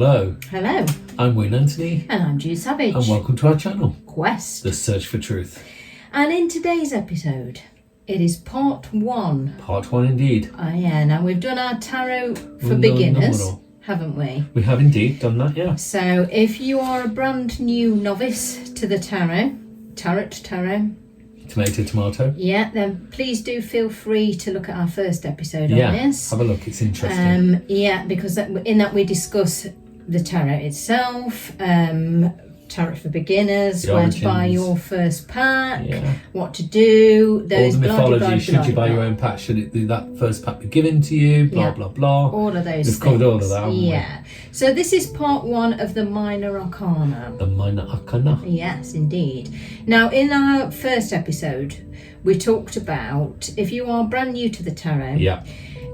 Hello, Hello, I'm Wayne Anthony and I'm Jude Savage. and welcome to our channel, Quest. The Search for Truth. And in today's episode, it is part one. Part one indeed. Oh yeah, now we've done our tarot for We've done beginners, phenomenal. haven't we? We have indeed done that, yeah. So if you are a brand new novice to the tarot, Tomato. yeah, then please do feel free to look at our first episode Yeah, on this. have a look, it's interesting. Yeah, because in that we discuss the tarot itself, tarot for beginners, The where to buy origins. your first pack, Yeah. what to do, All those the mythology, blah, should blah, you buy blah, your own pack, should it do that first pack be given to you, blah, Yeah. blah, blah. all of those We've things. covered all of that, haven't we? Yeah. So this is part one of the Minor Arcana. The Minor Arcana. Yes, indeed. Now, in our first episode, we talked about if you are brand new to the tarot, Yeah,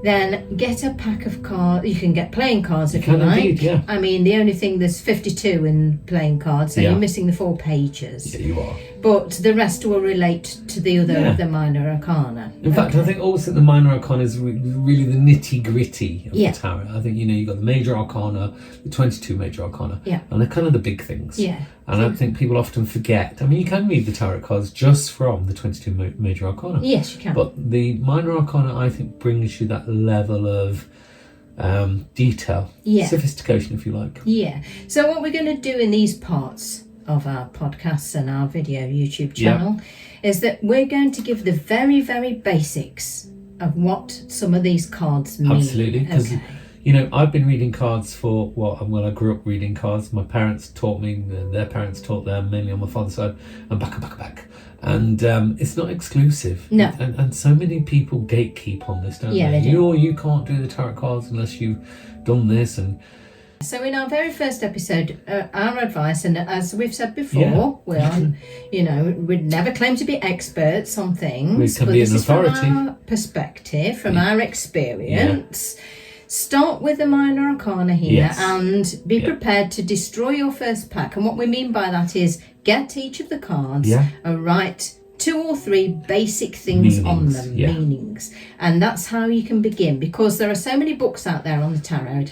then get a pack of cards. You can get playing cards if you can like. indeed, yeah. I mean, the only thing, there's 52 in playing cards, so Yeah. you're missing the 4 pages. yeah, you are. But the rest will relate to the other Yeah. of the Minor Arcana. In fact, I think also the Minor Arcana is really the nitty-gritty of Yeah. the tarot. I think, you've got the Major Arcana, the 22 Major Arcana, Yeah. and they're kind of the big things. Yeah. And I think people often forget. I mean, you can read the tarot cards just from the 22 Major Arcana. Yes, you can. But the Minor Arcana, I think, brings you that level of detail, Yeah. sophistication, if you like. Yeah. So what we're going to do in these parts of our podcasts and our video YouTube channel is that we're going to give the very, very basics of what some of these cards mean. Absolutely, because I've been reading cards for I grew up reading cards. My parents taught me, their parents taught them, mainly on my father's side, and back. And it's not exclusive. No. And so many people gatekeep on this, don't Yeah, they? they do. You can't do the tarot cards unless you've done this. And So in our very first episode, our advice, and as we've said before, we'd never claim to be experts on things. We can but be this an is from authority. our perspective, from our experience. Start with the Minor Arcana here and be prepared to destroy your first pack. And what we mean by that is get each of the cards and write 2 or 3 basic things on them, meanings. And that's how you can begin, because there are so many books out there on the tarot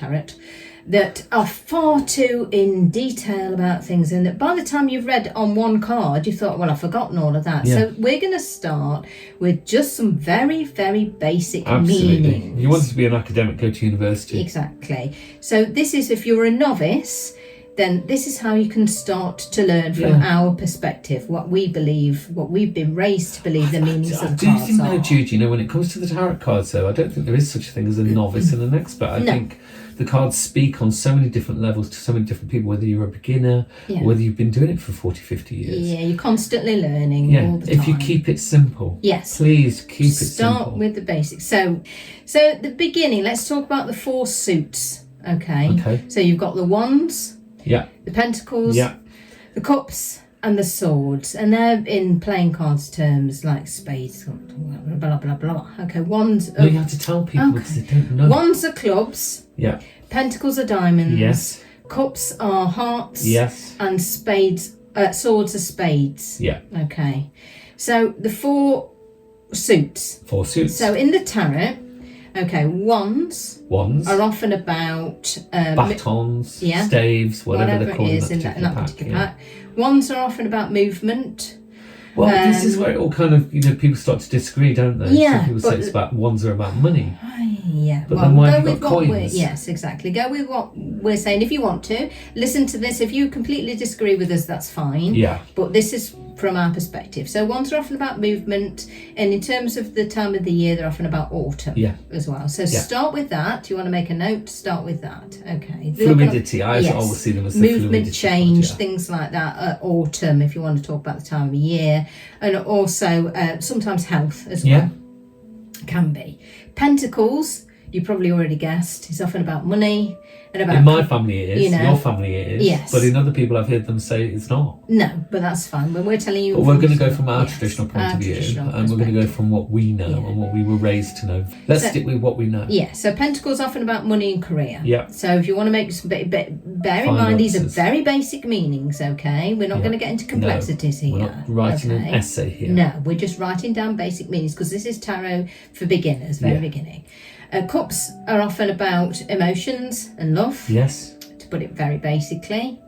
that are far too in detail about things, and that by the time you've read on one card you thought, well, I've forgotten all of that. So we're going to start with just some very, very basic meanings. You wanted to be an academic, go to university. Exactly. So this is, if you're a novice, then this is how you can start to learn from our perspective, what we believe, what we've been raised to believe the meanings of the cards I do think, though, are. Jude, when it comes to the tarot cards, though, I don't think there is such a thing as a novice and an expert. I think the cards speak on so many different levels to so many different people, whether you're a beginner or whether you've been doing it for 40, 50 years. Yeah, you're constantly learning all the time. If you keep it simple. Yes. Please keep it simple. Start with the basics. So at the beginning, let's talk about the 4 suits. Okay. So you've got the wands, the pentacles, the cups, and the swords, and they're in playing cards terms like spades, blah blah blah. Okay, wands. No, you have to tell people because they don't know. Wands are clubs. Yeah. Pentacles are diamonds. Yes. Cups are hearts. Yes. And spades, swords are spades. Yeah. Okay. So the 4 suits. 4 suits. So in the tarot, wands are often about batons, staves, whatever they're called it is in that particular pack. Wands are often about movement. Well, this is where it all kind of, people start to disagree, don't they? Yeah, Some people say it's about wands are about money. But then why have you got coins? Yes, exactly. Go with what we're saying. If you want to, listen to this. If you completely disagree with us, that's fine. Yeah. But this is from our perspective. So wands are often about movement, and in terms of the time of the year, they're often about autumn as well. So start with that. Do you want to make a note? Start with that. Okay. Fluidity. I always see them as the movement, fluidity change, things like that. Autumn, if you want to talk about the time of year, and also sometimes health as well. Can be. Pentacles, you probably already guessed, is often about money and about. In my family it is. Your family it is. Yes. But in other people, I've heard them say it's not. No, but that's fine. When we're telling you. But we're going to go from our traditional point of view, and we're going to go from what we know and what we were raised to know. Let's stick with what we know. Yeah. So pentacles often about money and career. Yeah. So if you want to make some, bear in mind these are very basic meanings. Okay, we're not going to get into complexities here. We're not writing an essay here. No, we're just writing down basic meanings because this is tarot for beginners, very beginning. Cups are often about emotions and love. Yes. to put it very basically.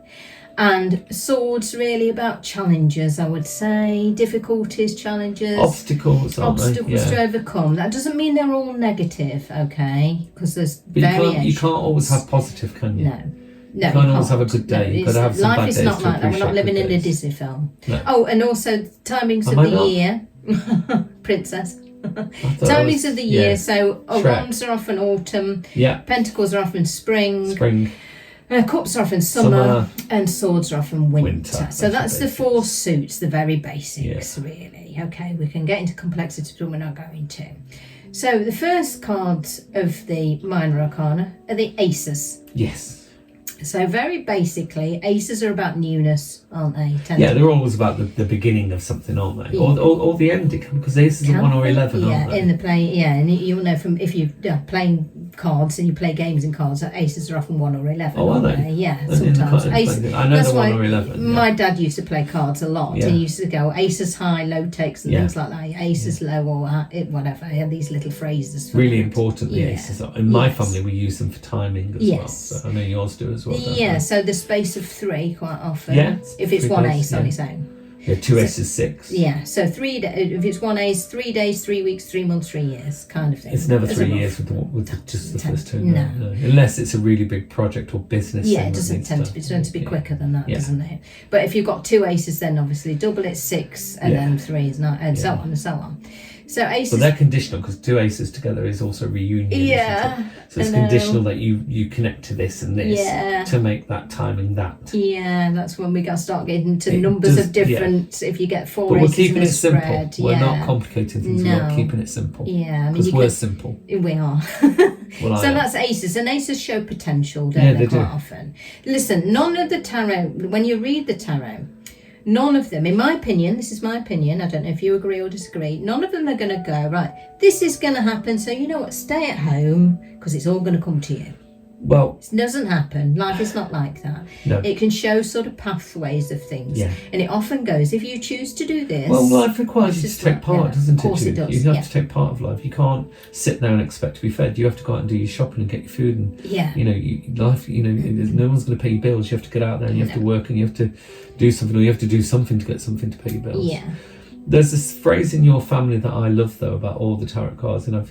And swords really about challenges, I would say. Difficulties, challenges. Obstacles, aren't they? Obstacles to overcome. That doesn't mean they're all negative, okay? Because there's But variations. you can't always have positive, can you? No. No, you can't always have a good day. You've got to have some life bad is days not to like that. We're not appreciate living good in a days. Disney film. No. Oh, and also timings Am of I the not? year. Princess. I thought Timings of the year. yeah. So wands are often autumn. Yeah. Pentacles are often spring. Spring. Cups are often summer, and swords are often winter. So that's the four suits, the very basics, really. Okay, we can get into complexity, but we're not going to. So the first cards of the Minor Arcana are the aces. Yes. So very basically, aces are about newness, aren't they? Yeah, they're always about the beginning of something, aren't they? Or the ending, because aces are 1 or 11, aren't they? In the play, and you'll know from if you're playing cards and you play games in cards, that aces are often 1 or 11. Oh, are they? Yeah, And sometimes. I know they're 1 or 11. My dad used to play cards a lot. Yeah. He used to go aces high, low takes, and things like that. Aces low or whatever. He had these little phrases. For really that. important, the aces are. In my family, we use them for timing as well. So I know yours do as well. Yeah, so the space of 3 quite often. Yeah, if it's 3 one days, ace on its own. Yeah, 2 aces, 6. Yeah, so if it's 1 ace, 3 days, 3 weeks, 3 months, 3 years, kind of thing. It's never 3 years with just the first 2. No. Unless it's a really big project or business. Yeah, it doesn't tend to be quicker than that, doesn't it? But if you've got 2 aces, then obviously double it's 6, and then 3 is 9, and so on and so on. So aces. But they're conditional because 2 aces together is also reunion. Yeah. So it's conditional that you connect to this and this to make that timing that. Yeah, that's when we got to start getting to numbers of different. If you get 4 but aces, we're keeping it simple. spread, We're not complicating things. We're keeping it simple. Yeah, because we're simple. We are. Well, so that's aces, and aces show potential, don't they? Quite often. Listen, none of the tarot. When you read the tarot. None of them, in my opinion, this is my opinion, I don't know if you agree or disagree, none of them are going to go, right, this is going to happen, so you know what, stay at home, because it's all going to come to you. Well, it doesn't happen. Life is not like that. No. It can show sort of pathways of things. Yeah. And it often goes, if you choose to do this... Well, life requires you to take part, doesn't it? Of course it does. You have to take part of life. You can't sit there and expect to be fed. You have to go out and do your shopping and get your food. And, no one's going to pay your bills. You have to get out there and you have to work and you have to do something, or you have to do something to get something to pay your bills. Yeah. There's this phrase in your family that I love, though, about all the tarot cards, and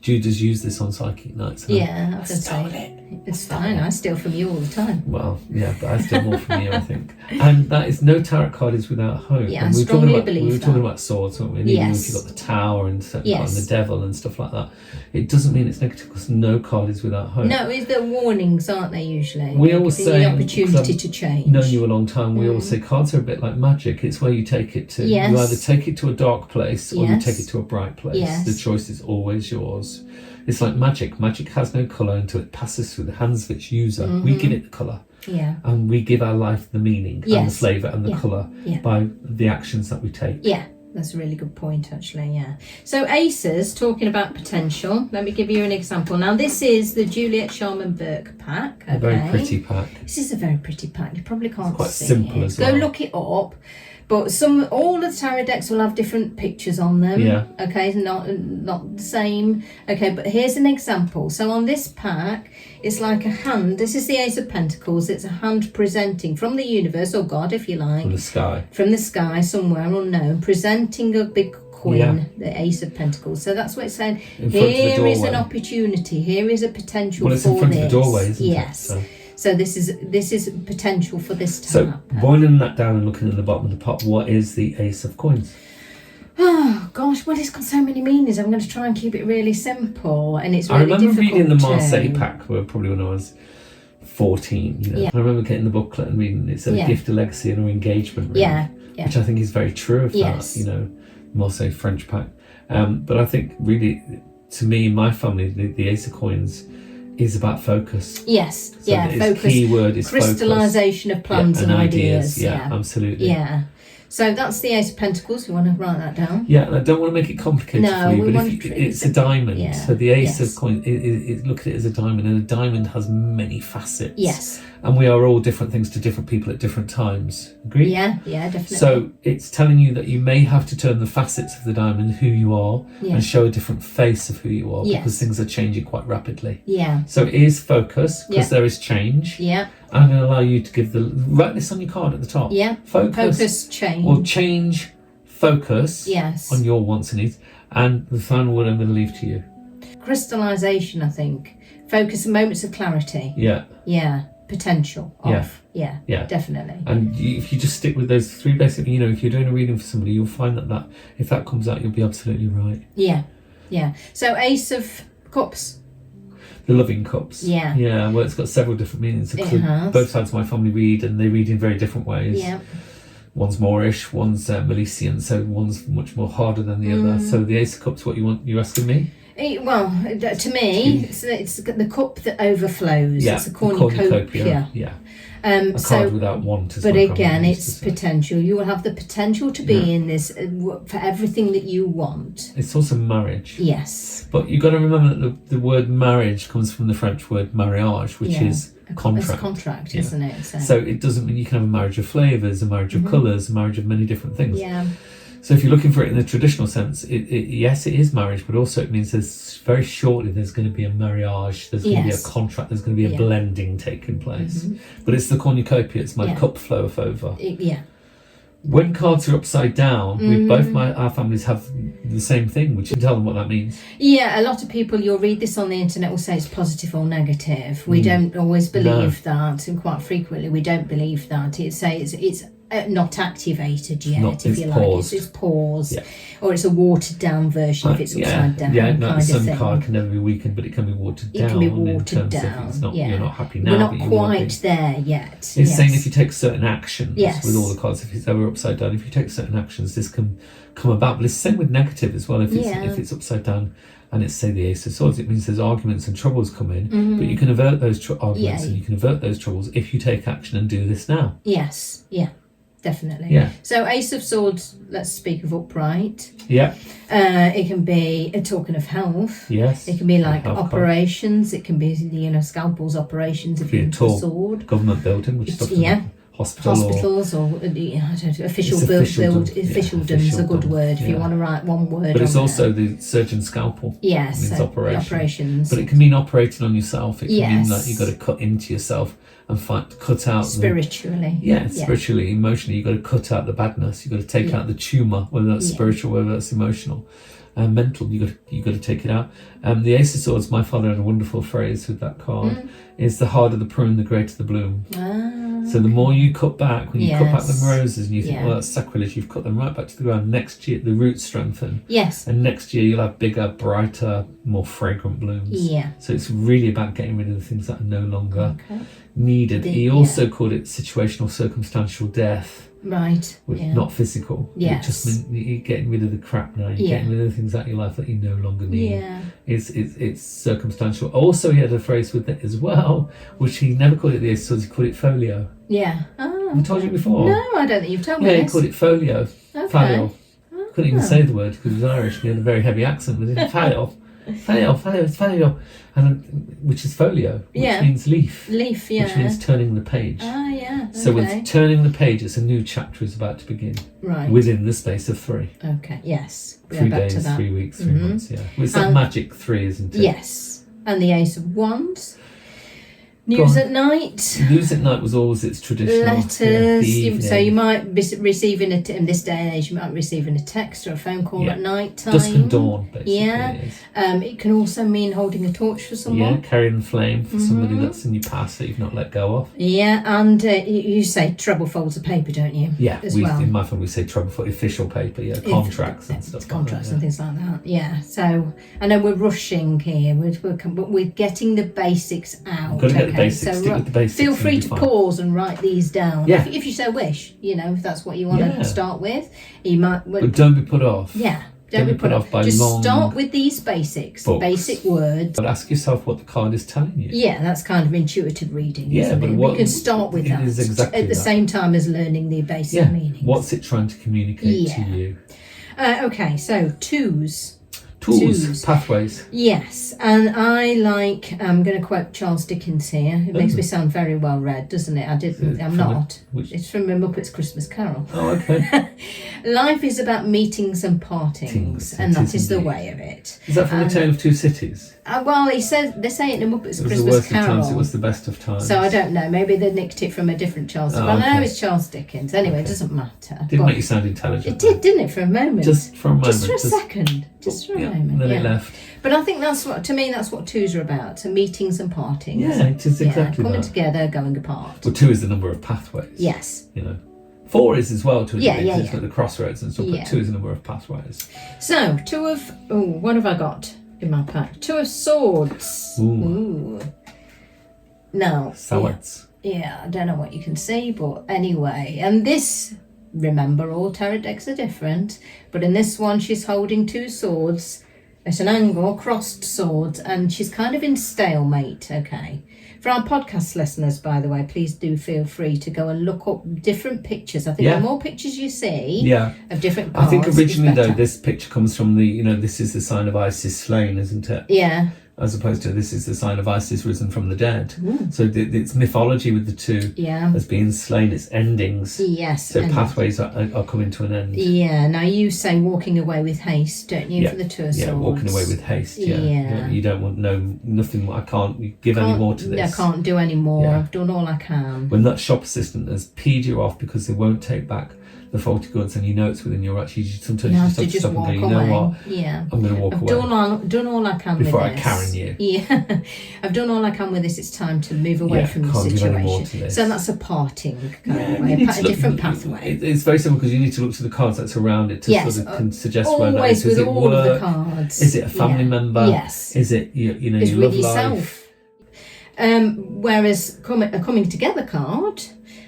Jude has used this on Psychic Nights. Yeah, I stole it. It's fine. I steal from you all the time. Well, yeah, but I steal more from you, I think. And that is, no tarot card is without hope. Yeah, and I strongly believe that. We were talking about swords, weren't we? And even if you've got the Tower and the Devil and stuff like that, it doesn't mean it's negative, because no card is without hope. No, it's the warnings, aren't they, usually? We always say, the opportunity to change. Known you a long time, we always say cards are a bit like magic. It's where you take it to. Yes. You either take it to a dark place or you take it to a bright place. Yes. The choice is always yours. It's like magic. Magic has no colour until it passes through the hands of its user. We give it the colour. Yeah. And we give our life the meaning and the flavour and the colour by the actions that we take. Yeah. That's a really good point, actually, yeah. So aces, talking about potential. Let me give you an example. Now, this is the Juliet Sharman Burke pack. Okay? A very pretty pack. This is a very pretty pack. You probably can't it's quite see simple it. as well. Go look it up. But all of the tarot decks will have different pictures on them. Yeah. Okay, not the same. Okay, but here's an example. So on this pack, it's like a hand. This is the Ace of Pentacles. It's a hand presenting from the universe, or God, if you like. From the sky. From the sky, somewhere unknown, presenting a big queen, the Ace of Pentacles. So that's what it's saying. Here is an opportunity. Here is a potential for this. Well, it's in front of the doorway, isn't it? Yes. So this is potential for this time. So boiling that down and looking at the bottom of the pot, what is the Ace of Coins? Oh gosh, well, it's got so many meanings. I'm going to try and keep it really simple, and it's really difficult. I remember reading the Marseille pack, probably when I was 14. I remember getting the booklet and reading it. Said a gift, a legacy, and an engagement ring, which I think is very true of that. Marseille French pack. But I think really, to me, my family, the Ace of Coins is about focus. Yes, so focus. Key word is crystallization focus. Of plans and ideas. Yeah, absolutely. Yeah. So that's the Ace of Pentacles. If you want to write that down. Yeah, and I don't want to make it complicated No, for you, we but want it's a diamond. Yeah. So the Ace Yes. of Coins, look at it as a diamond, and a diamond has many facets. Yes. And we are all different things to different people at different times. Agree? Yeah, definitely. So it's telling you that you may have to turn the facets of the diamond, who you are, and show a different face of who you are, because things are changing quite rapidly. Yeah. So it is focus, because there is change. Yeah. I'm going to allow you to give write this on your card at the top. Yeah. Focus, change. Or change, focus on your wants and needs. And the final word I'm going to leave to you. Crystallization, I think. Focus, moments of clarity. Yeah. Yeah. Potential of. Yeah. Definitely. And if you just stick with those three basic, if you're doing a reading for somebody, you'll find that if that comes out, you'll be absolutely right. Yeah. So Ace of Cups. The loving cups. Yeah. Yeah, well, it's got several different meanings. Both sides of my family read, and they read in very different ways. Yeah. One's Moorish, one's Milesian, so one's much more harder than the other. So the Ace of Cups, what you're asking me? Well, to me, it's the cup that overflows. Yeah, it's a cornucopia. Yeah. A card without want. But again, it's potential. You will have the potential to be in this for everything that you want. It's also marriage. Yes. But you've got to remember that the word marriage comes from the French word mariage, which is contract. It's a contract, isn't it? So it doesn't mean you can have a marriage of flavours, a marriage of colours, a marriage of many different things. Yeah. So if you're looking for it in the traditional sense, yes, it is marriage, but also it means very shortly there's going to be a marriage, there's going to be a contract, there's going to be a blending taking place. But it's the cornucopia, it's my cup floweth over. When cards are upside down, we both our families have the same thing, which you tell them what that means. Yeah, a lot of people, you'll read this on the internet, will say it's positive or negative. We don't always believe that, and quite frequently we don't believe that. It's not activated yet, if you like. It's paused, or it's a watered down version if it's upside down. Yeah, no, the sun card can never be weakened, but it can be watered down. It can be watered down. You're not happy now. We're not quite there yet. It's saying if you take certain actions with all the cards, if it's ever upside down, if you take certain actions, this can come about. But it's the same with negative as well. If it's upside down and it's, say, the Ace of Swords, it means there's arguments and troubles come in, but you can avert those arguments and you can avert those troubles if you take action and do this now. Yes, definitely. Yeah. So Ace of Swords, let's speak of upright. Yeah. It can be, talking of health. Yes. It can be like operations. It can be, scalpels operations if you have a sword. Government building, which is often hospitals or officialdom's a good word if you want to write one word. But it's also the surgeon's scalpel. Yes, it means operations. But it can can mean operating on yourself. It can mean that you've got to cut into yourself and cut out spiritually. Spiritually, emotionally, you've got to cut out the badness. You've got to take out the tumour, whether that's spiritual, whether that's emotional. Mental, you got to take it out. The Ace of Swords, my father had a wonderful phrase with that card. Is the harder the prune, the greater the bloom. So the more you cut back, when you cut back them roses and you think, well, that's sacrilege, you've cut them right back to the ground. Next year, the roots strengthen. Yes. And next year, you'll have bigger, brighter, more fragrant blooms. Yeah. So it's really about getting rid of the things that are no longer needed. He also called it situational, circumstantial death. Right. Which not physical. Yes. It just means you're getting rid of the crap now. You're getting rid of the things out of your life that you no longer need. Yeah. It's circumstantial. Also, he had a phrase with it as well, which he never called it the Ace of Swords, he called it folio. Yeah. Oh. I told you before. No, I don't think you've told me this. this. He called it folio. Okay. Folio. Couldn't even say the word because he was Irish and he had a very heavy accent with it. Folio. Folio. And which is folio, which means leaf. Leaf, yeah. Which means turning the page. Ah, yeah. Okay. So with turning the page, it's a new chapter is about to begin. Right. Within the space of 3. Okay, yes. 3 days, 3 weeks, 3 months, Well, it's that magic 3, isn't it? Yes. And the Ace of Wands. News at night. News at night was always its traditional. Letters. So you might be receiving it in this day and age. You might be receiving a text or a phone call at night time. Dusk and dawn, basically. Yeah. It can also mean holding a torch for someone. Yeah, carrying the flame for somebody that's in your past that you've not let go of. Yeah, and you say treble folds of paper, don't you? Yeah, in my family we say treble fold official paper. Yeah, contracts and stuff. Contracts and things like that. Yeah. So I know we're rushing here. But we're getting the basics out. Got to get the basics. Stick with the basics. Feel free to pause and write these down. Yeah. If you so wish, if that's what you want to start with. You might. But don't be put off. Yeah. Don't be put off by just long. Start with these basics, books. Basic words. But ask yourself what the card is telling you. Yeah, that's kind of intuitive reading. Isn't it? You can start with that exactly at the same time as learning the basic meanings. What's it trying to communicate to you? Okay, so twos. Tools, pathways. Yes, and I'm going to quote Charles Dickens here. It makes me sound very well read, doesn't it? I'm not. It's from A Muppet's Christmas Carol. Oh, okay. Life is about meetings and partings, and that is the way of it. Is that from A Tale of Two Cities? Well, they say it in A Muppet's Christmas Carol. It was the worst of times, it was the best of times. So I don't know, maybe they nicked it from a different Charles. But I know it's Charles Dickens. Anyway, it doesn't matter. Didn't make you sound intelligent. It did, didn't it, for a moment? Just for a moment. Just for a second. Just for a moment. And then it left. But I think that's what twos are about. So meetings and partings. Yeah, it is exactly coming that. together, going apart. Well, 2 is the number of pathways. Yes. 4 is as well to a degree. It's at the crossroads and stuff, but 2 is the number of pathways. So, what have I got in my pack? 2 of Swords. Ooh. Now. Swords. Yeah, I don't know what you can see, but anyway. And this, remember, all tarot decks are different, but in this one she's holding 2 swords at an angle, crossed swords, and she's kind of in stalemate, okay? For our podcast listeners, by the way, please do feel free to go and look up different pictures. I think the more pictures you see of different cards, I think originally, though, this picture comes from the, this is the sign of Isis slain, isn't it? Yeah. As opposed to this is the sign of Isis risen from the dead. So it's mythology with the 2 as being slain, it's endings. Yes. So pathways are coming to an end. Yeah, now you say walking away with haste, don't you, for the 2 of Swords? Yeah, walking away with haste, You don't want nothing, I can't give any more to this. I can't do any more, I've done all I can. When that shop assistant has peed you off because they won't take back the faulty goods and you know it's within your rights, sometimes you just have to stop and go, you know what, I'm going to walk away. I've done all I can before with this. I Karen you. Yeah, I've done all I can with this. It's time to move away from the situation. So that's a parting kind of way, a different pathway. It's very simple because you need to look to the cards that's around it to sort of can suggest where that is. Always with all of the cards. Is it a family member? Yes. Is it you it's you with love yourself. life? Whereas a coming together card,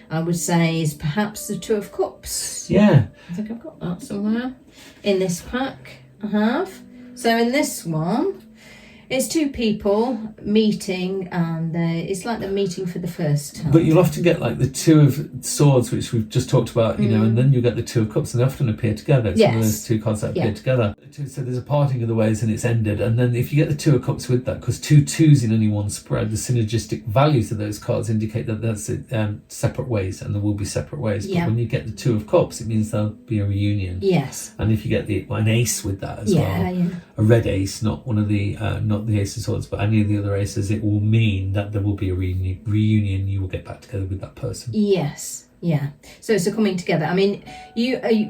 I would say, is perhaps the 2 of Cups. Yeah. I think I've got that somewhere in this pack. I have. So in this one, it's 2 people meeting, and it's like they're meeting for the first time. But you'll often get like the 2 of Swords, which we've just talked about, and then you get the 2 of Cups, and they often appear together. It's one of those 2 cards that appear together. So there's a parting of the ways, and it's ended. And then if you get the 2 of Cups with that, because 2 twos in any one spread, the synergistic values of those cards indicate that that's separate ways, and there will be separate ways. But when you get the 2 of Cups, it means there'll be a reunion. Yes. And if you get an ace with that as well, a red ace, not one of the not the Ace of Swords, but any of the other aces, it will mean that there will be a reunion. You will get back together with that person. Yes. Yeah. So it's a coming together. I mean,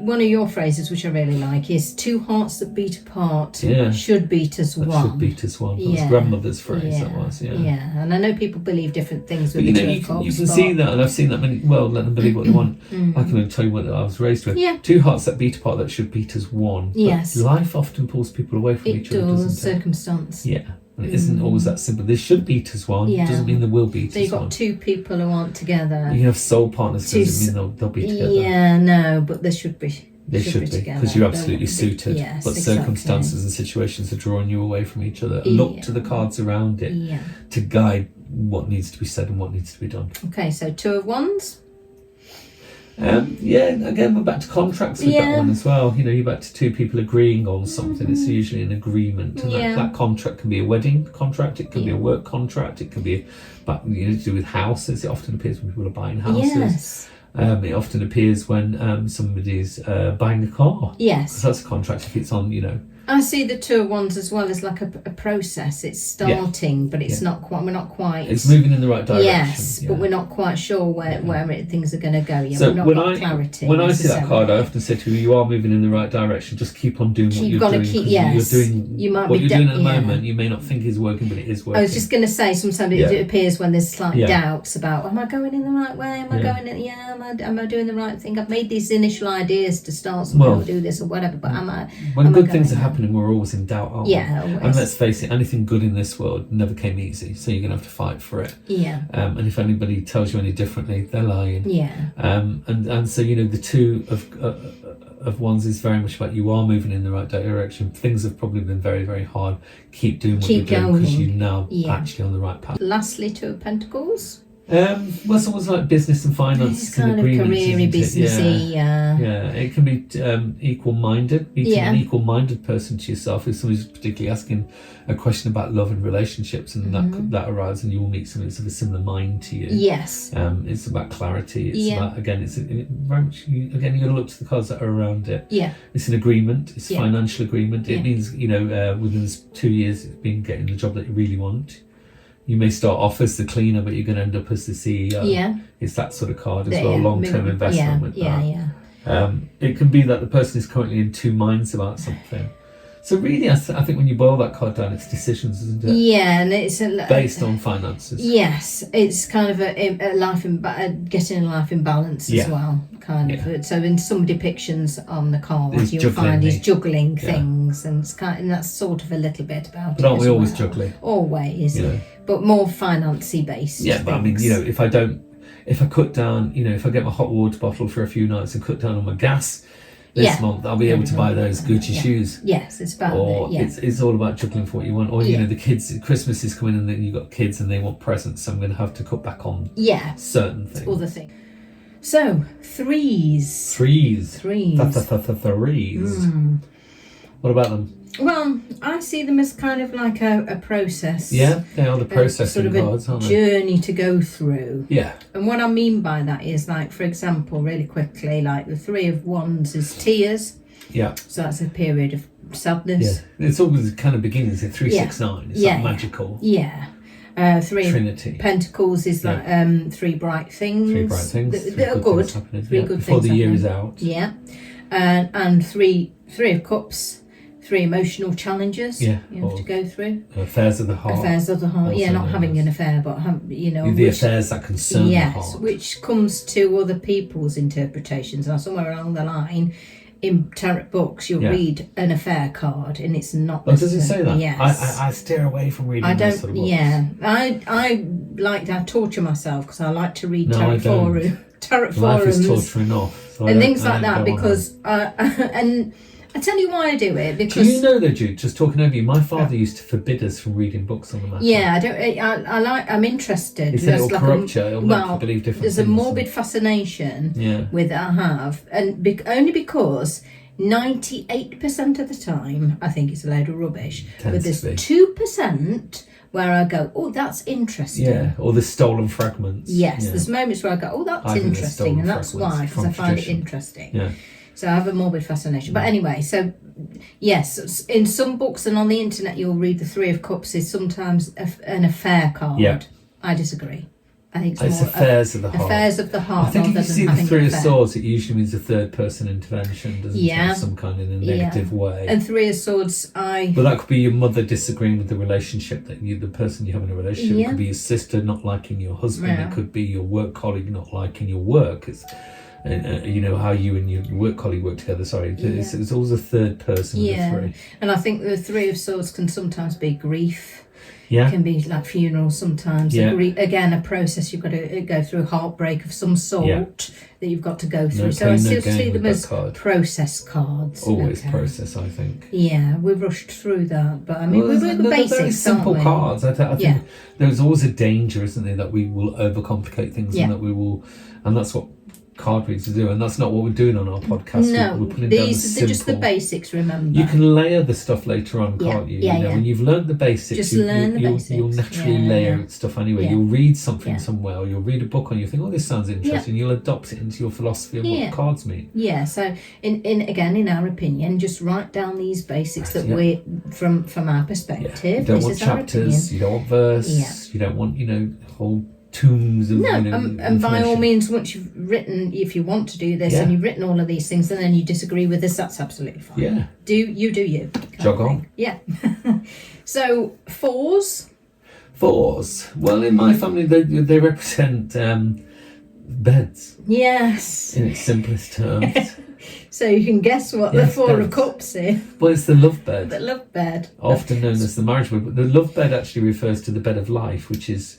one of your phrases, which I really like, is 2 hearts that beat apart should beat as one. Should beat as one. That was grandmother's phrase, that was, Yeah, and I know people believe different things with but, the 2 you of Cups. You can see that, and I've seen that many, let them believe what they want. I can only tell you what I was raised with. Yeah. 2 hearts that beat apart that should beat as one. Yes. But life often pulls people away from each other, doesn't it? Circumstance. Yeah. And it isn't always that simple. They should beat as one. Yeah. Doesn't mean they will beat so as you've got one. 2 people who aren't together. You have soul partners. Doesn't mean they'll be together. Yeah, no, but they should be. They should be together because you're absolutely suited. Yes, but circumstances and situations are drawing you away from each other. Look to the cards around it to guide what needs to be said and what needs to be done. Okay, so 2 of Wands. Again, we're back to contracts with that one as well. You're back to 2 people agreeing on something. It's usually an agreement, and that contract can be a wedding contract, it can be a work contract, it can be to do with houses. It often appears when people are buying houses. Yes. It often appears when somebody's buying a car. Yes. Because that's a contract if it's on, I see the 2 of Wands as well as like a process. It's starting, but it's not quite. We're not quite. It's moving in the right direction. Yes, but we're not quite sure where things are going to go yet. So we've not got clarity. When I see that card, I often say to you are moving in the right direction. Just keep on doing what you're doing. You're doing what you're doing at the moment. You may not think is working, but it is working. I was just going to say, sometimes it appears when there's slight doubts about, am I going in the right way? Am I going in? Yeah, am I doing the right thing? I've made these initial ideas to start something or do this or whatever, but am I? When good things are happening, we're always in doubt, aren't we? Always. And let's face it, anything good in this world never came easy, so you're going to have to fight for it. Yeah. And if anybody tells you any differently, they're lying. Yeah. And so the 2 of wands is very much about you are moving in the right direction. Things have probably been very, very hard. Keep doing what you're doing because you're now actually on the right path. Lastly, two of pentacles. Well, someone's like business and finance. It's kind of career-y, businessy. Yeah, it can be equal-minded. Meeting an equal-minded person to yourself. If somebody's particularly asking a question about love and relationships, and that arises, and you will meet somebody of a similar mind to you. Yes. It's about clarity. It's about, again, it's very much, again, you got to look to the cards that are around it. Yeah. It's an agreement. It's a financial agreement. It means, within 2 years, it's been getting the job that you really want. You may start off as the cleaner, but you're going to end up as the CEO. Yeah. It's that sort of card as well, long-term investment with that. It can be that the person is currently in two minds about something. So really, I think when you boil that card down, it's decisions, isn't it? Yeah, and it's based on finances. Yes, it's kind of a life getting a life in balance as well, kind of. So in some depictions on the card, you'll find he's juggling things, and it's and that's sort of a little bit about. But aren't we always juggling? Always, but more financy based. Yeah, but I mean, if I cut down, if I get my hot water bottle for a few nights and cut down on my gas this month, I'll be able to buy those Gucci shoes. Yes, it's about it's all about juggling for what you want. Or the kids, Christmas is coming and then you've got kids and they want presents, so I'm going to have to cut back on certain things. Other things. So, threes. Threes. What about them? Well, I see them as kind of like a process. Yeah, they are the processing cards, aren't they? Journey to go through. Yeah. And what I mean by that is, like, for example, really quickly, like the Three of Wands is tears. Yeah. So that's a period of sadness. Yeah. It's always kind of beginnings at 369. It's like magical. Yeah. Three Trinity. Pentacles is like three bright things. Three bright things. That are good. Three good before things the year is out. Yeah. And three of Cups. Three emotional challenges you have to go through. Affairs of the heart. Affairs of the heart. Also not having an affair, but the affairs that concern the heart. Which comes to other people's interpretations. Now, somewhere along the line, in tarot books, you'll read an affair card, and it's not. Oh, does it say that? Yes. I steer away from reading those sort of books. Yeah, I torture myself because I like to read tarot forums. Life is torture enough. So and things like that because and. I tell you why I do it, because... Do you know though, Jude, just talking over you, my father used to forbid us from reading books on the matter. Yeah, I'm interested. He said it'll corrupt you, it'll make you believe different things. There's a morbid fascination with it, I have, and only because 98% of the time, I think it's a load of rubbish, but there's 2% where I go, oh, that's interesting. Yeah, or the stolen fragments. Yes, there's moments where I go, oh, that's interesting, and that's why, because I find it interesting. Yeah. So I have a morbid fascination. But anyway, so yes, in some books and on the internet, you'll read the Three of Cups is sometimes an affair card. Yeah. I disagree. I think it's more affairs of the heart. Affairs of the heart. I think if you see the Three of Swords, it usually means a third person intervention, doesn't it? Some kind in a negative way. And Three of Swords, But that could be your mother disagreeing with the relationship that the person you have in a relationship. It could be your sister not liking your husband. It could be your work colleague not liking your work. How you and your work colleague work together. It's always a third person with the three. And I think the Three of Swords can sometimes be grief. Yeah. It can be like funerals sometimes. Yeah. Again, a process you've got to go through, heartbreak of some sort that you've got to go through. So I still see them as process cards. Always process, I think. Yeah, we've rushed through that, but I mean, we're the basics, very simple aren't we? cards. I think there's always a danger, isn't there, that we will overcomplicate things and that we will, and that's what card reads to do, and that's not what we're doing on our podcast. No, we're putting they're just the basics, remember. You can layer the stuff later on, can't you? When you've learned the basics, you'll naturally layer stuff anyway. You'll read something somewhere, or you'll read a book and you'll think, oh, this sounds interesting. You'll adopt it into your philosophy of what the cards mean. Yeah, so in our opinion, just write down these basics that we from our perspective. You don't want chapters, you don't want verse, you don't want, whole tombs of and by all means, once you've written, if you want to do this and you've written all of these things and then you disagree with this, that's absolutely fine. Do you jog on. So fours, well, in my family they represent beds, in its simplest terms. So you can guess what the Four of Cups is. Well, it's the love bed. The love bed, often known as the marriage bed, but the love bed actually refers to the bed of life, which is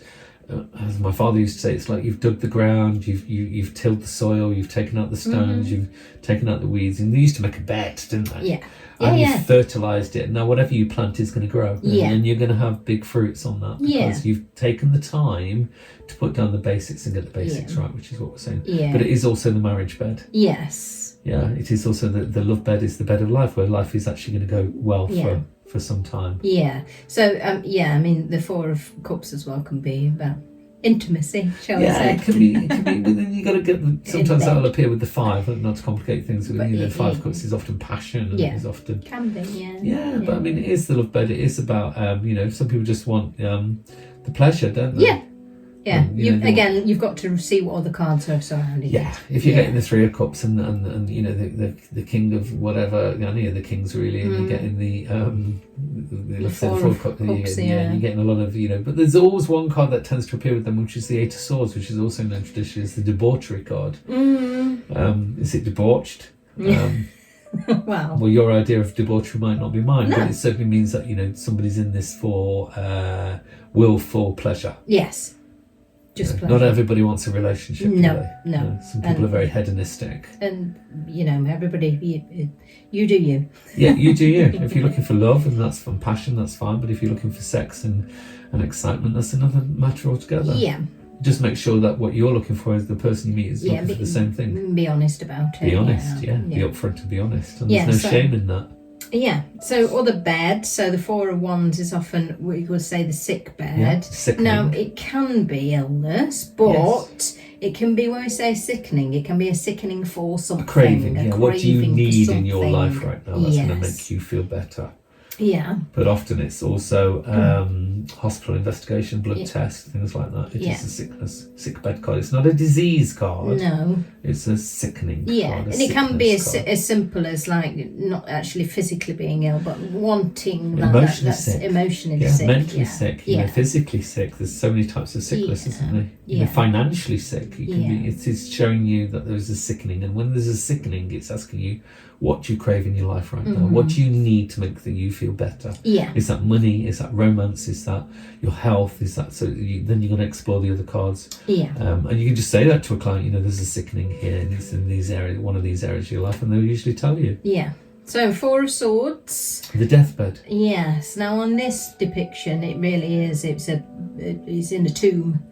as my father used to say, it's like you've dug the ground, you've tilled the soil, you've taken out the stones, you've taken out the weeds, and they used to make a bed, didn't they? Yeah. And you've fertilised it. Now whatever you plant is going to grow, and you're going to have big fruits on that because you've taken the time to put down the basics and get the basics right, which is what we're saying. Yeah. But it is also the marriage bed. Yes. Yeah, it is also the love bed is the bed of life, where life is actually going to go well for some time. Yeah. So I mean, the Four of Cups as well can be about intimacy, shall we say? Yeah, it can be. But then you got to get. Sometimes that'll appear with the 5, not to complicate things. But, 5 of Cups is often passion, and is often can be. Yeah, but I mean, it is the love bed. It is about some people just want the pleasure, don't they? Yeah. Yeah, you've got to see what other cards are surrounding it. If you're getting the 3 of Cups and the King of whatever, the Kings really, and you're getting the 4 of Cups, and you're getting a lot of But there's always one card that tends to appear with them, which is the 8 of Swords, which is also known traditionally as the debauchery card. Is it debauched? Wow. Well, your idea of debauchery might not be mine, but it certainly means that somebody's in this for willful pleasure. Yes. Not everybody wants a relationship. No. Some people are very hedonistic. And everybody, you do you. Yeah, you do you. If you're looking for love and that's from passion, that's fine. But if you're looking for sex and excitement, that's another matter altogether. Yeah. Just make sure that what you're looking for is the person you meet is looking for the same thing. Be honest about it. Be honest. Be upfront and be honest. And there's no shame in that. Yeah, so other bed, so the 4 of Wands is often, we would say, the sick bed. Sickening. Now, it can be illness, but it can be, when we say sickening, it can be a sickening for something. A craving, what do you need in your life right now that's going to make you feel better? Yeah. But often it's also hospital investigation, blood test, things like that. It is a sick bed card. It's not a disease card. No. It's a sickening card. And it can be as simple as not actually physically being ill, but wanting that. Emotionally sick. Emotionally sick. Mentally sick. Physically sick. There's so many types of sickness, isn't there? Financially sick. You can be. It is showing you that there's a sickening, and when there's a sickening, it's asking you, what do you crave in your life right now? What do you need to make you feel better? Yeah. Is that money? Is that romance? Is that your health? Is that then you're going to explore the other cards? Yeah. And you can just say that to a client. There's a sickening here, and it's in these areas, one of these areas of your life, and they'll usually tell you. Yeah. So 4 of Swords. The deathbed. Yes. Now on this depiction, it really is. It's in a tomb.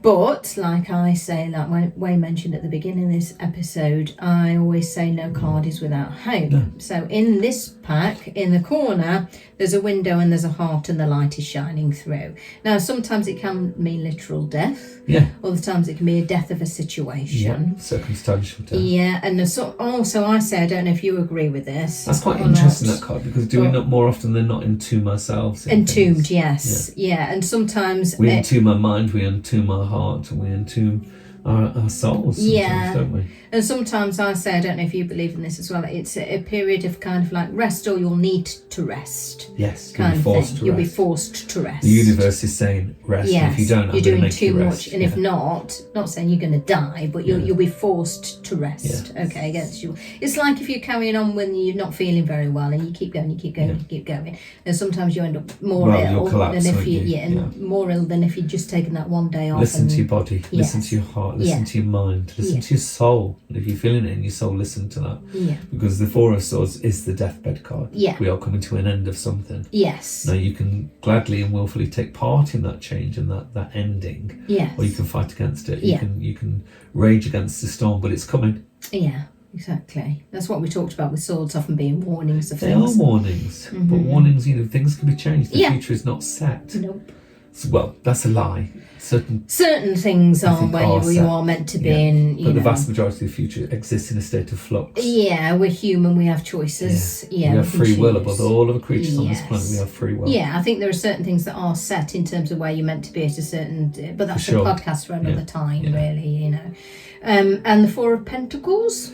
But, like I say, like Wayne mentioned at the beginning of this episode, I always say no card is without hope. No. So in this pack, in the corner, there's a window and there's a heart and the light is shining through. Now, sometimes it can mean literal death. Yeah. Other times it can be a death of a situation. Yeah, circumstantial death. Yeah, and also I say, I don't know if you agree with this. That's quite interesting, that card, because we not more often than not entomb ourselves? Entombed, yes. Yeah, and sometimes... We entomb our mind, we entomb our heart, and we entomb our souls sometimes, don't we? And sometimes I say, I don't know if you believe in this as well, it's a period of kind of like rest, or you'll need to rest. Yes, you'll be forced to rest. You'll be forced to rest. The universe is saying rest, and if you don't, you're doing too much. And if not saying you're going to die, but you'll be forced to rest. Yeah. Okay, against you. It's like if you're carrying on when you're not feeling very well, and you keep going, and sometimes you end up more ill than if more ill than if you'd just taken that one day off. Listen to your body, listen to your heart, listen to your mind, listen to your soul. And if you're feeling it in your soul, listen to that. Yeah. Because the 4 of Swords is the deathbed card. Yeah. We are coming to an end of something. Yes. Now you can gladly and willfully take part in that change and that ending. Yes. Or you can fight against it. You can rage against the storm, but it's coming. Yeah. Exactly. That's what we talked about with swords often being warnings of things. They are warnings, but warnings, things can be changed. The future is not set. Nope. Well, that's a lie. Certain things are where you are meant to be in. But the vast majority of the future exists in a state of flux. Yeah, we're human, we have choices. Yeah, we have free will. Above all other creatures on this planet, we have free will. Yeah, I think there are certain things that are set in terms of where you're meant to be at a certain... But that's a podcast for another time, really, And the 4 of Pentacles?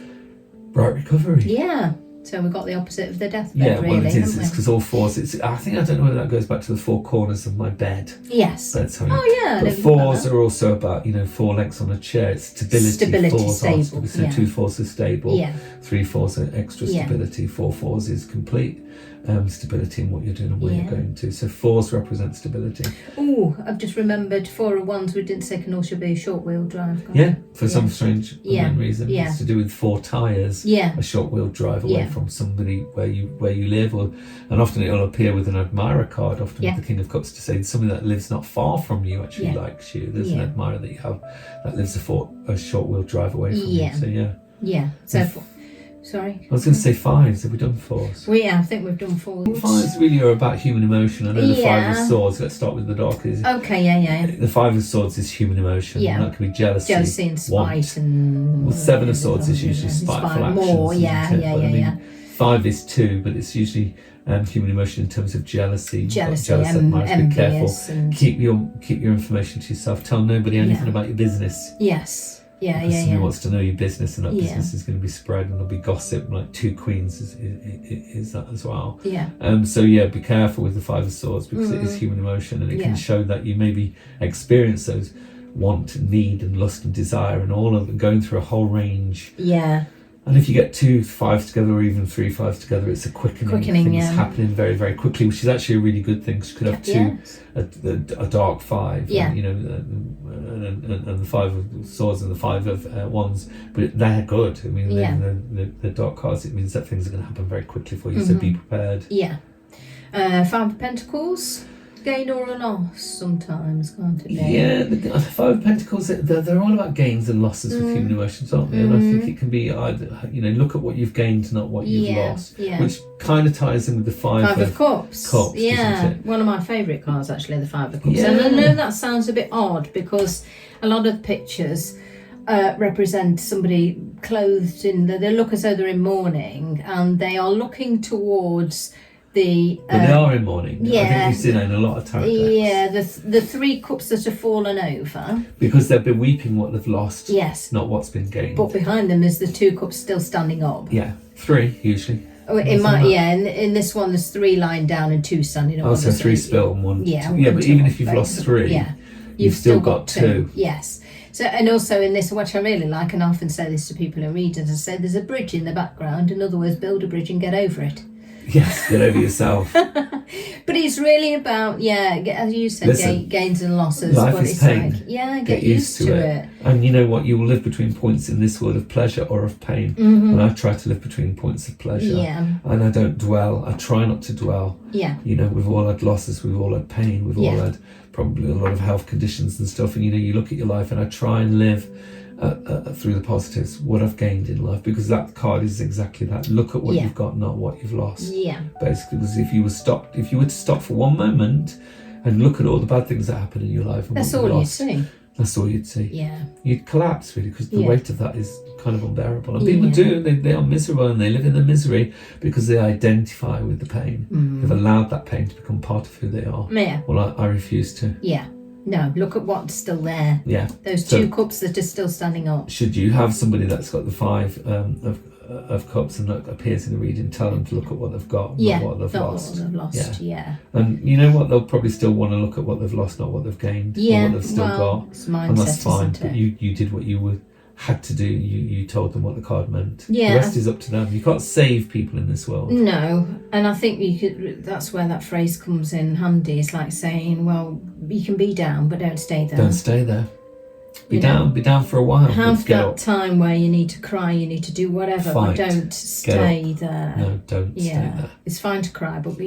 Bright recovery. Yeah. So we've got the opposite of the deathbed, really. Well, it is. It's because all 4s. I don't know whether that goes back to the 4 corners of my bed. Yes. But 4s are also about 4 legs on a chair. It's stability. Stability, 4s stable. So 2 4s are stable. Yeah. 3 4s are extra stability. 4 4s is complete. stability in what you're doing and where you're going to. So 4s represent stability. Oh, I've just remembered 4 of Wands we didn't say can also be a short wheel drive. For some strange unknown reason. Yeah. It's to do with 4 tyres. Yeah. A short wheel drive away from somebody where you live, and often it'll appear with an admirer card, often with the King of Cups, to say somebody that lives not far from you actually likes you. There's an admirer that you have that lives a short wheel drive away from you. So So sorry, I was going to say 5s. Have we done 4s? I think we've done 4s. 5s really are about human emotion. I know the 5 of Swords. Let's start with the darkest. Okay, The 5 of Swords is human emotion. Yeah. And that can be jealousy and spite, and 7 of Swords is usually spiteful actions. More, yeah. 5 is 2, but it's usually human emotion in terms of jealousy. Jealous admirers. Be careful. And Keep your information to yourself. Tell nobody anything about your business. Yes. Because somebody wants to know your business, and that business is going to be spread, and there'll be gossip. Like 2 Queens is that as well. Yeah. Be careful with the 5 of Swords, because it is human emotion, and it can show that you maybe experience those want, need, and lust and desire, and all of them, going through a whole range. Yeah. And if you get 2 5s together, or even 3 5s together, it's a quickening. Things happening very, very quickly, which is actually a really good thing. Because you could have a dark 5, and the 5 of Swords and the 5 of Wands, but they're good. I mean, the dark cards, it means that things are going to happen very quickly for you. So be prepared. Yeah. 5 of Pentacles. Gain or a loss sometimes, can't it be? Yeah, the 5 of Pentacles, they're all about gains and losses with human emotions, aren't they? And I think it can be either, look at what you've gained, not what you've lost, which kind of ties in with the 5 of Cups. Doesn't it? One of my favourite cards, actually, the 5 of Cups. And I know that sounds a bit odd, because a lot of the pictures represent somebody clothed they look as though they're in mourning, and they are looking towards they are in mourning. I think we've seen that in a lot of tarot decks. Yeah, the 3 cups that have fallen over. Because they've been weeping what they've lost. Yes. Not what's been gained. But behind them is the 2 cups still standing up. Yeah, 3 usually. Oh, in this one there's 3 lying down and 2 standing up. Oh, so 3 spill and 1. But even if you've lost 3, you've still got 2. Yes. So, and also in this, which I really like, and I often say this to people in readings, I say there's a bridge in the background. In other words, build a bridge and get over it. Yes, get over yourself. But it's really about, as you said, gains and losses. Life is pain. Get used to it. And you know what? You will live between points in this world of pleasure or of pain. And I try to live between points of pleasure. Yeah. And I don't dwell. I try not to dwell. Yeah. We've all had losses. We've all had pain. We've all had probably a lot of health conditions and stuff. And you look at your life, and I try and live through the positives, what I've gained in life, because that card is exactly that. Look at what you've got, not what you've lost. Yeah. Basically, because if you were to stop for one moment and look at all the bad things that happen in your life, and that's all you'd see. That's all you'd see. Yeah. You'd collapse, really, because the weight of that is kind of unbearable. And people do, they are miserable, and they live in the misery because they identify with the pain. They've allowed that pain to become part of who they are. Yeah. Well, I refuse to. Yeah. No, look at what's still there. Yeah. Those 2 cups that are still standing up. Should you have somebody that's got the 5 of cups and that appears in the reading, tell them to look at what they've got, not what they've lost. What they've lost. Yeah. And you know what? They'll probably still want to look at what they've lost, not what they've gained, or what they've still got. It's mindset, and that's fine. Isn't it? But you did what you had to do. You told them what the card meant. Yeah. The rest is up to them. You can't save people in this world. No, and I think that's where that phrase comes in handy. It's like saying, well, you can be down, but don't stay there. Don't stay there. Be down for a while. Have that time where you need to cry, you need to do whatever, but don't stay there. No, don't stay there. It's fine to cry, but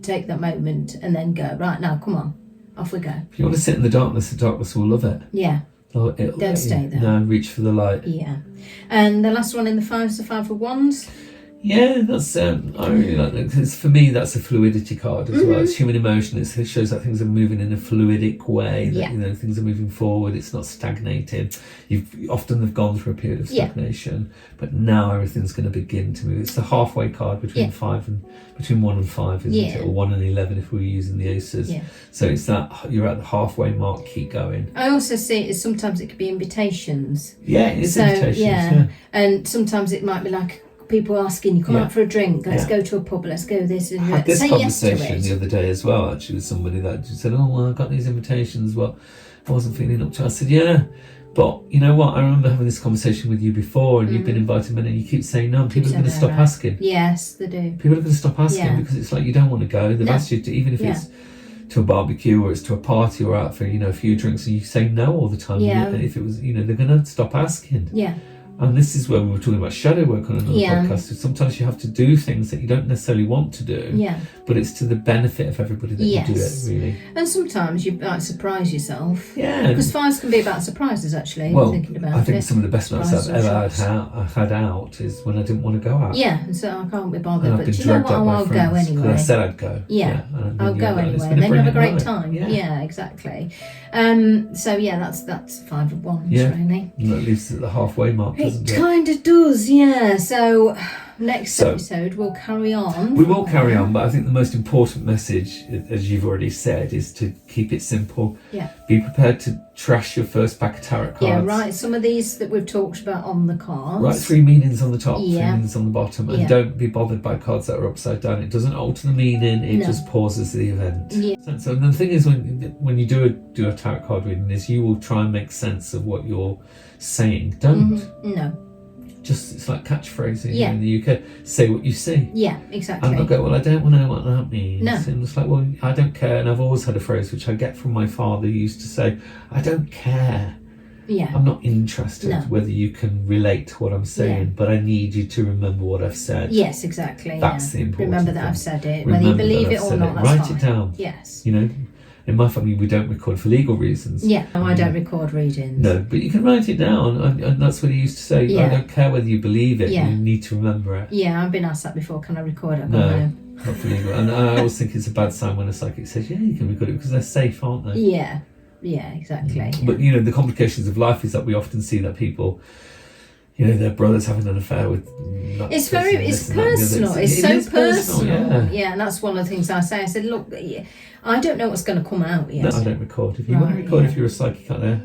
take that moment and then go, right now, come on, off we go. If you want to sit in the darkness will love it. Yeah. Don't stay there. No, reach for the light. Yeah. And the last one in the 5 is the 5 of Wands. Yeah, that's I really like that, because for me that's a fluidity card as well. It's human emotion. It shows that things are moving in a fluidic way. That things are moving forward. It's not stagnating. Often they've gone through a period of stagnation, but now everything's going to begin to move. It's the halfway card between 1 and 5, isn't it? Or 1 and 11 if we were using the aces. Yeah. So it's that you're at the halfway mark. Keep going. I also see it as sometimes it could be invitations. Yeah, it's invitations. Yeah, and sometimes it might be like people asking you, come out for a drink, let's go to a pub, let's go this and I had this say conversation yes to it. the other day as well, actually, with somebody that just said, oh, well, I got these invitations, but I wasn't feeling up to it. I said, yeah, But you know what? I remember having this conversation with you before, and you've been invited many, and you keep saying no, and people are going to stop asking. Yes, they do. People are going to stop asking because it's like you don't want to go. They've asked you to, even if it's to a barbecue or it's to a party or out for, you know, a few drinks, and you say no all the time. And if it was, you know, they're going to stop asking. Yeah. And this is where we were talking about shadow work on another podcast. Sometimes you have to do things that you don't necessarily want to do, but it's to the benefit of everybody that you do it, really. And sometimes you might surprise yourself. Yeah. Because fives can be about surprises, actually. Well, thinking about I think some of the best nights I've ever had out is when I didn't want to go out. Yeah, and so I can't be bothered. And but do you know what? I'll go anyway. I said I'd go. Yeah. I'll go anyway. And then you have a great time. Yeah, exactly. So yeah, that's 5 of wands, really. And at least at the halfway mark, doesn't it? It kind of does, yeah. So next episode we'll carry on. We will carry on, but I think the most important message, as you've already said, is to keep it simple. Yeah. Be prepared to trash your first pack of tarot cards. Yeah, write some of these that we've talked about on the cards. Write 3 meanings on the top, 3 meanings on the bottom, and don't be bothered by cards that are upside down. It doesn't alter the meaning, it just pauses the event. Yeah. So the thing is, when you do a tarot card reading, is you will try and make sense of what you're saying. Don't. No. Just, it's like catchphrasing in the UK. Say what you see. Yeah, exactly. And I'll go, well, I don't know what that means. No. And it's like, well, I don't care. And I've always had a phrase which I get from my father, who used to say, I don't care. Yeah. I'm not interested whether you can relate to what I'm saying, but I need you to remember what I've said. Yes, exactly. That's the important Remember that thing. I've said it. Whether you believe it or not, that's Write fine. it down. Yes. You know, in my family, we don't record for legal reasons. Yeah, no, I don't record readings. No, but you can write it down, and that's what he used to say. I don't care whether you believe it, you need to remember it. Yeah, I've been asked that before. Can I record it? No, not for legal. And I always think it's a bad sign when a psychic says, yeah, you can record it, because they're safe, aren't they? Yeah, exactly. Yeah. But, you know, the complications of life is that we often see that people, you know, their brother's having an affair with... It's personal. It's so personal. Yeah, and that's one of the things I say. I said, look, I don't know what's going to come out yet. No, I don't record. If you want to record, if you're a psychic out there,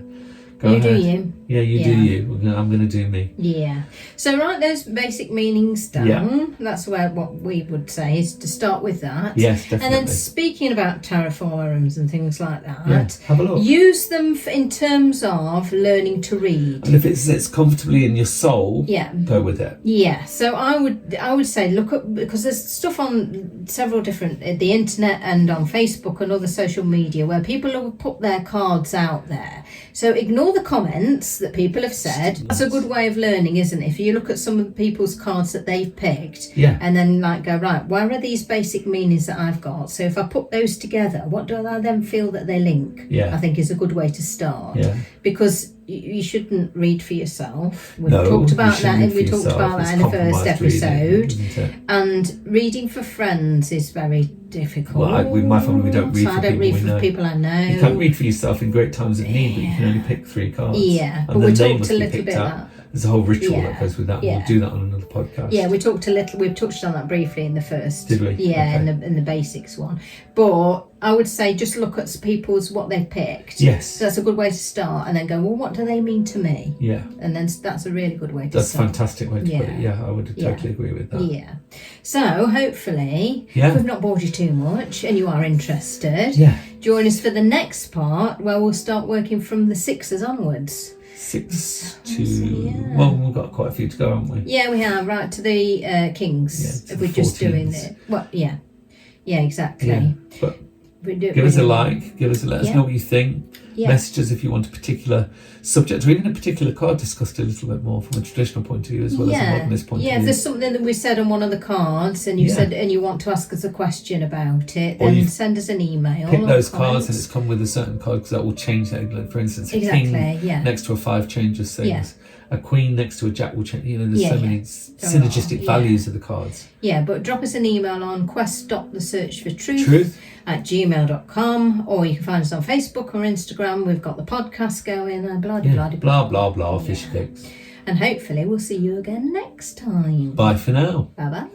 go ahead. You do you. Yeah, you do you. I'm going to do me. Yeah. So write those basic meanings down. Yeah. That's what we would say, is to start with that. Yes, definitely. And then speaking about tarot forums and things like that, have a look. Use them in terms of learning to read. And if it sits comfortably in your soul, go with it. Yeah. So I would say look at, because there's stuff on several different, the internet and on Facebook and other social media where people have put their cards out there. So ignore the comments that people have said. That's a good way of learning, isn't it? If you look at some of the people's cards that they've picked, and then like go, right, where are these basic meanings that I've got? So if I put those together, what do I then feel that they link? I think is a good way to start. Because you shouldn't read for yourself. We talked about that in the first episode. Reading, and reading for friends is very difficult. Well, with my family, we don't read for people we know. I don't read for people I know. You can't read for yourself in great times of need, but you can only pick 3 cards. Yeah, and but we talked a little bit about that. There's a whole ritual that goes with that. We'll do that on another podcast. Yeah, we've touched on that briefly in the first. Did we? Yeah, in the basics one. But I would say just look at people's what they've picked. Yes. So that's a good way to start, and then go, well, what do they mean to me? Yeah. And then that's a really good way to start. That's a fantastic way to put it. Yeah, I would totally agree with that. Yeah. So hopefully, if we've not bored you too much and you are interested, join us for the next part where we'll start working from the 6s onwards. 6 to well, we've got quite a few to go, haven't we? Yeah, we have, right to the kings. If we're just doing it, well, yeah, exactly. But give us a like, let us know what you think. Messages if you want a particular subject, or even a particular card discussed a little bit more from a traditional point of view as well as a modernist point of view. Yeah, if there's something that we said on one of the cards and you said and you want to ask us a question about it, then send us an email. Pick those cards and it's come with a certain card, because that will change that. Like, for instance, a king next to a 5 changes things. Yeah. A queen next to a jack will change. You know, there's so many synergistic values of the cards. Yeah, but drop us an email on quest.thesearchfortruth@gmail.com, or you can find us on Facebook or Instagram. We've got the podcast going, blah blah blah, fish cakes. And hopefully we'll see you again next time. Bye for now. Bye bye.